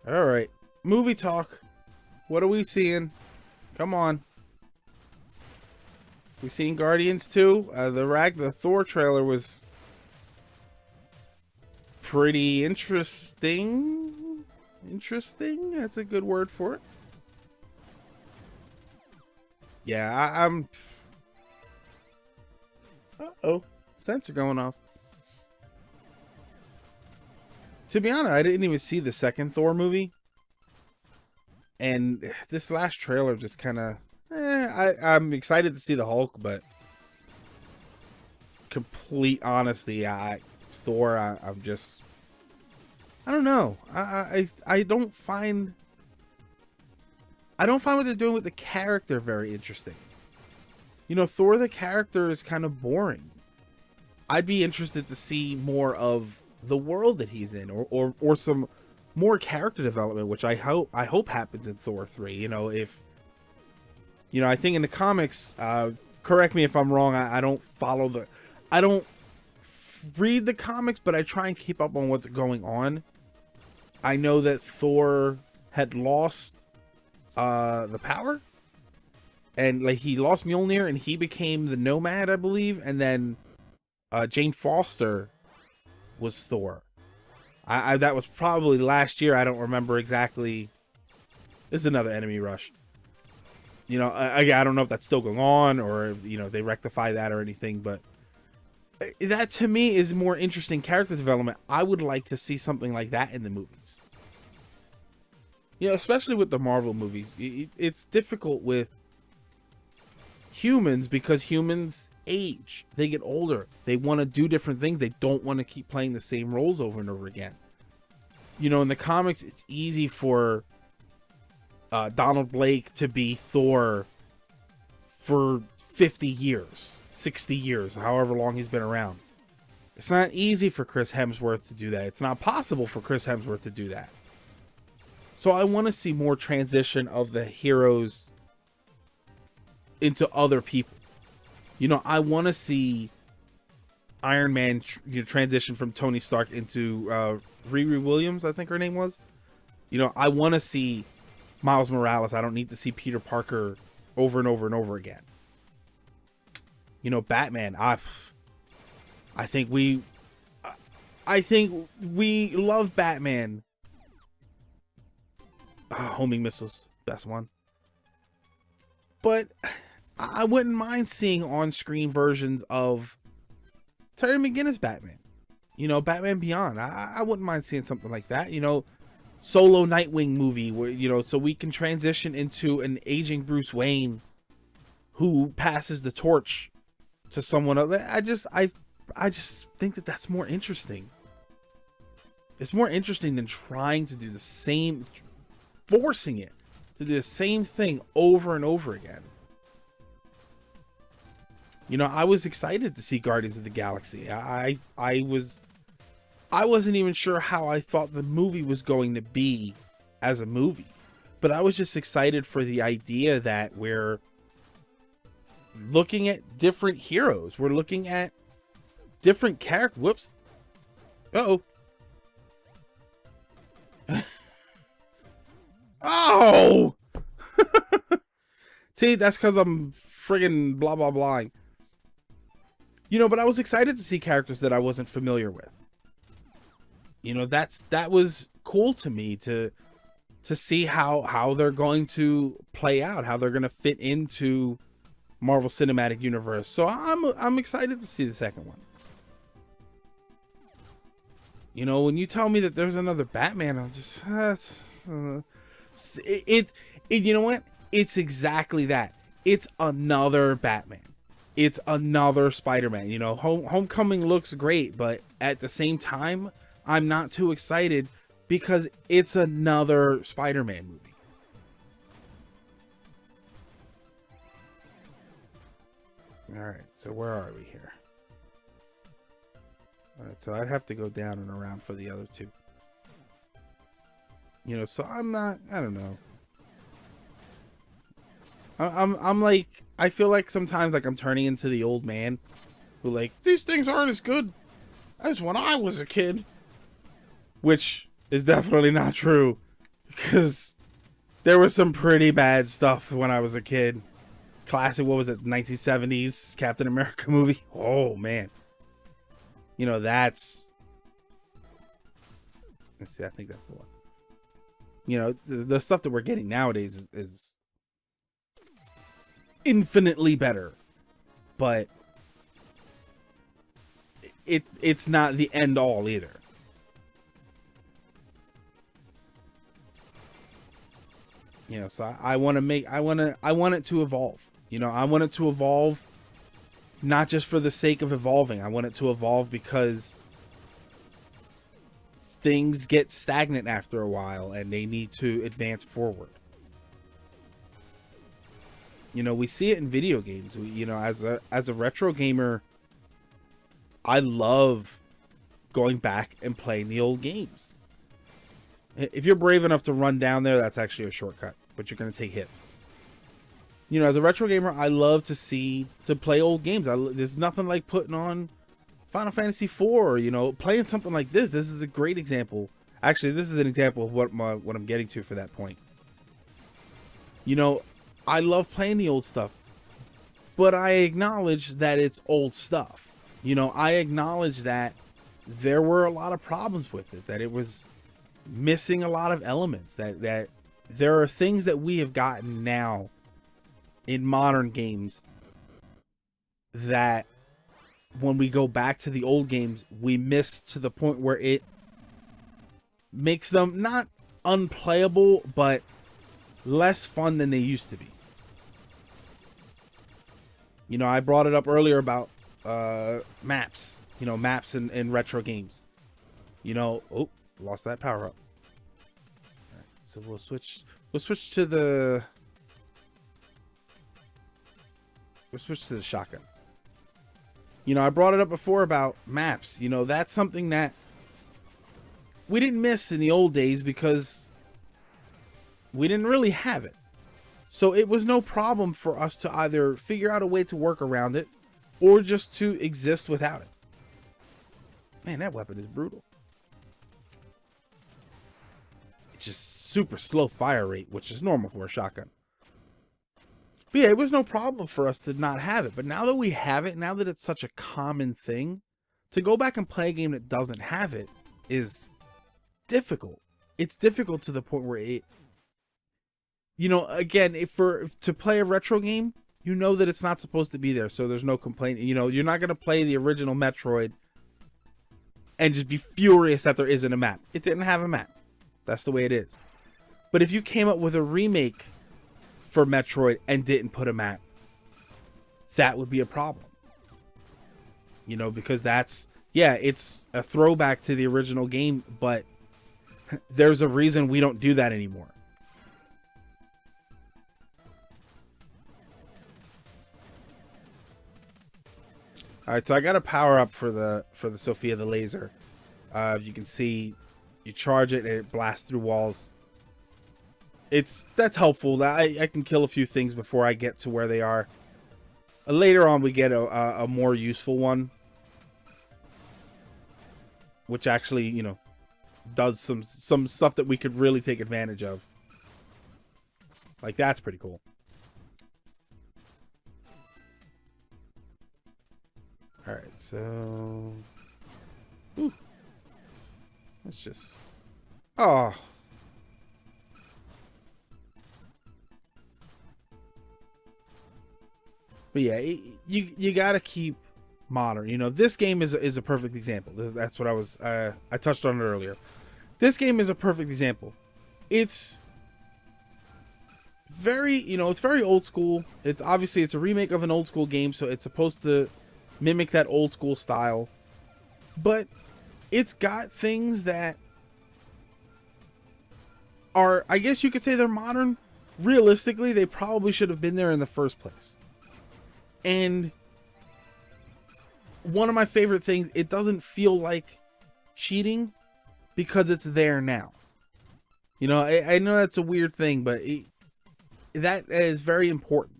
All right. Movie talk. What are we seeing? Come on. We seen Guardians 2. The Thor trailer was pretty interesting. Interesting? That's a good word for it. Yeah, I'm... Uh-oh. Sensor going off. To be honest, I didn't even see the second Thor movie. And this last trailer just kind of... I'm excited to see the Hulk, but... Complete honesty, Thor, I'm just... I don't know. I don't find... I don't find what they're doing with the character very interesting. You know, Thor the character is kind of boring. I'd be interested to see more of the world that he's in, or some more character development, which I hope happens in Thor 3. You know, if you know, I think in the comics, correct me if I'm wrong, I don't follow the I don't read the comics, but I try and keep up on what's going on. I know that Thor had lost the power, and like he lost Mjolnir and he became the Nomad, I believe, and then Jane Foster was Thor. I that was probably last year. I don't remember exactly. This is another enemy rush. You know, I don't know if that's still going on, or if, you know, they rectify that or anything, but that to me is more interesting character development. I would like to see something like that in the movies. You know, especially with the Marvel movies. It's difficult with humans because humans age. They get older. They want to do different things. They don't want to keep playing the same roles over and over again. You know, in the comics, it's easy for Donald Blake to be Thor for 50 years, 60 years, however long he's been around. It's not easy for Chris Hemsworth to do that. It's not possible for Chris Hemsworth to do that. So I want to see more transition of the heroes into other people. You know, I want to see Iron Man transition from Tony Stark into Riri Williams, I think her name was. You know, I want to see Miles Morales. I don't need to see Peter Parker over and over and over again. You know, Batman. I think we love Batman. Homing missiles, best one. But I wouldn't mind seeing on-screen versions of Terry McGinnis Batman. You know, Batman Beyond. I wouldn't mind seeing something like that. You know, solo Nightwing movie where, you know, so we can transition into an aging Bruce Wayne who passes the torch to someone else. I just think that that's more interesting. It's more interesting than trying to do the same, forcing it to do the same thing over and over again. You know, I was excited to see Guardians of the Galaxy. I wasn't even sure how I thought the movie was going to be as a movie, but I was just excited for the idea that we're looking at different heroes. We're looking at different characters. Whoops. Uh-oh. Oh! See, that's because I'm friggin' blah, blah, blah. You know, but I was excited to see characters that I wasn't familiar with. You know, that was cool to me to see how they're going to play out, how they're going to fit into Marvel Cinematic Universe. So I'm excited to see the second one. You know, when you tell me that there's another Batman, I'm just you know what? It's exactly that. It's another Batman. It's another Spider-Man. You know, Homecoming looks great, but at the same time, I'm not too excited because it's another Spider-Man movie. All right, so where are we here? All right, so I'd have to go down and around for the other two. You know, so I don't know. I'm like, I feel like sometimes like I'm turning into the old man who like, these things aren't as good as when I was a kid. Which is definitely not true. because there was some pretty bad stuff when I was a kid. Classic, what was it, 1970s Captain America movie? Oh man, you know, that's, let's see, I think that's the one. You know, the stuff that we're getting nowadays is infinitely better, but it's not the end all either. You know, so I want it to evolve. You know, I want it to evolve not just for the sake of evolving. I want it to evolve because things get stagnant after a while and they need to advance forward. You know, we see it in video games. You know, as a retro gamer, I love going back and playing the old games. If you're brave enough to run down there, that's actually a shortcut, but you're going to take hits. You know, as a retro gamer, I love to play old games. There's nothing like putting on Final Fantasy IV, you know, playing something like this. This is a great example. Actually, this is an example of what I'm getting to for that point. You know, I love playing the old stuff, but I acknowledge that it's old stuff. You know, I acknowledge that there were a lot of problems with it, that it was missing a lot of elements, that there are things that we have gotten now in modern games that when we go back to the old games, we miss, to the point where it makes them not unplayable, but less fun than they used to be. You know, I brought it up earlier about maps, you know, maps in retro games. You know, oh, lost that power up. All right, so we'll switch to the shotgun. You know, I brought it up before about maps. You know, that's something that we didn't miss in the old days because we didn't really have it. So it was no problem for us to either figure out a way to work around it or just to exist without it. Man, that weapon is brutal. It's just super slow fire rate, which is normal for a shotgun. But yeah, it was no problem for us to not have it. But now that we have it, now that it's such a common thing, to go back and play a game that doesn't have it is difficult. It's difficult to the point where it, you know, again, to play a retro game, you know that it's not supposed to be there, so there's no complaint. You know, you're not going to play the original Metroid and just be furious that there isn't a map. It didn't have a map. That's the way it is. But if you came up with a remake for Metroid and didn't put a map, that would be a problem. You know, because that's, yeah, it's a throwback to the original game, but there's a reason we don't do that anymore. All right, so I got a power up for the Sophia the laser. You can see, you charge it and it blasts through walls. That's helpful. I can kill a few things before I get to where they are. Later on, we get a more useful one, which actually, you know, does some stuff that we could really take advantage of. Like, that's pretty cool. All right, so, ooh, let's just, oh. But yeah, you gotta keep modern. You know, this game is a perfect example. That's what I touched on it earlier. This game is a perfect example. It's very, you know, it's very old school. It's obviously, it's a remake of an old school game, so it's supposed to mimic that old school style, but it's got things that are, I guess you could say, they're modern. Realistically, they probably should have been there in the first place. And one of my favorite things, it doesn't feel like cheating because it's there now. You know, I know that's a weird thing, but that is very important.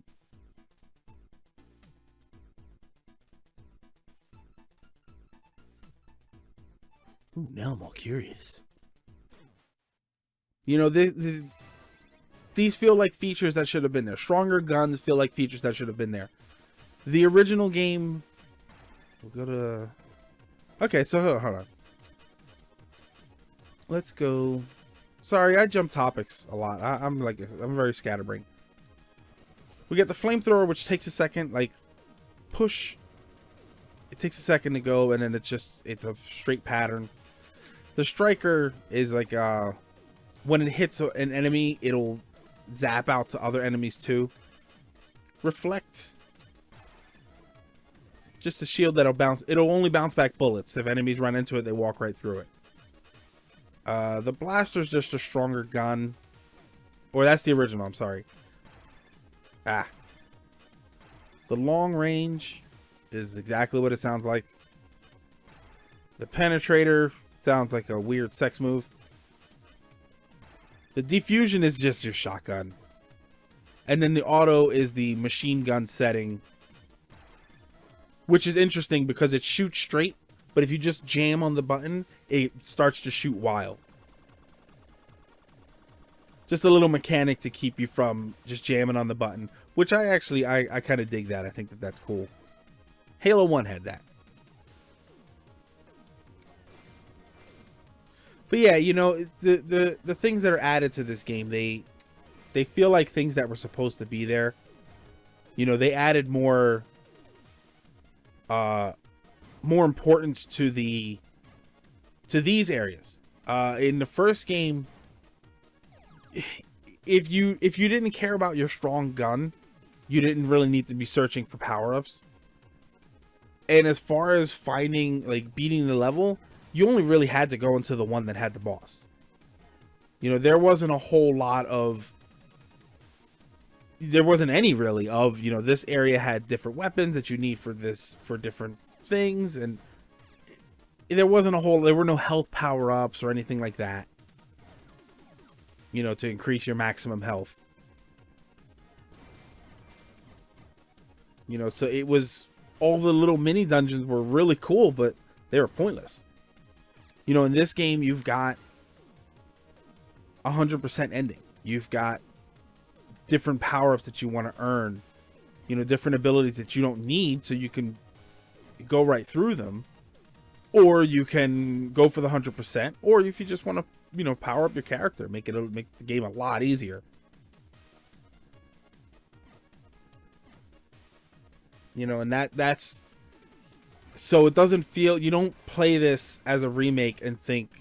Ooh, now I'm all curious. You know, these feel like features that should have been there. Stronger guns feel like features that should have been there. The original game... We'll go to... Okay, so hold on. Let's go... Sorry, I jump topics a lot. I'm very scatterbrained. We get the flamethrower, which takes a second, like, push. It takes a second to go, and then it's a straight pattern. The striker is like, when it hits an enemy, it'll zap out to other enemies too. Reflect. Just a shield that'll bounce. It'll only bounce back bullets. If enemies run into it, they walk right through it. The blaster's just a stronger gun. Or that's the original, I'm sorry. The long range is exactly what it sounds like. The penetrator sounds like a weird sex move. The diffusion is just your shotgun. And then the auto is the machine gun setting. Which is interesting because it shoots straight. But if you just jam on the button, it starts to shoot wild. Just a little mechanic to keep you from just jamming on the button. Which I kind of dig that. I think that's cool. Halo 1 had that. But yeah, you know, the things that are added to this game, they feel like things that were supposed to be there. You know, they added more importance to these areas. In the first game, if you didn't care about your strong gun, you didn't really need to be searching for power-ups. And as far as finding, like, beating the level, you only really had to go into the one that had the boss. You know, there wasn't a whole lot of... There wasn't any, really, of, you know, this area had different weapons that you need for different things, and there were no health power-ups or anything like that. You know, to increase your maximum health. You know, so it was... All the little mini dungeons were really cool, but they were pointless. You know, in this game, you've got 100% ending. You've got different power-ups that you want to earn. You know, different abilities that you don't need, so you can go right through them. Or you can go for the 100%. Or if you just want to, you know, power up your character, make the game a lot easier. You know, and that's... So it doesn't feel... You don't play this as a remake and think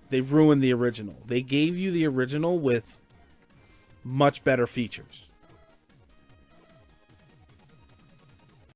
they ruined the original. They gave you the original with much better features.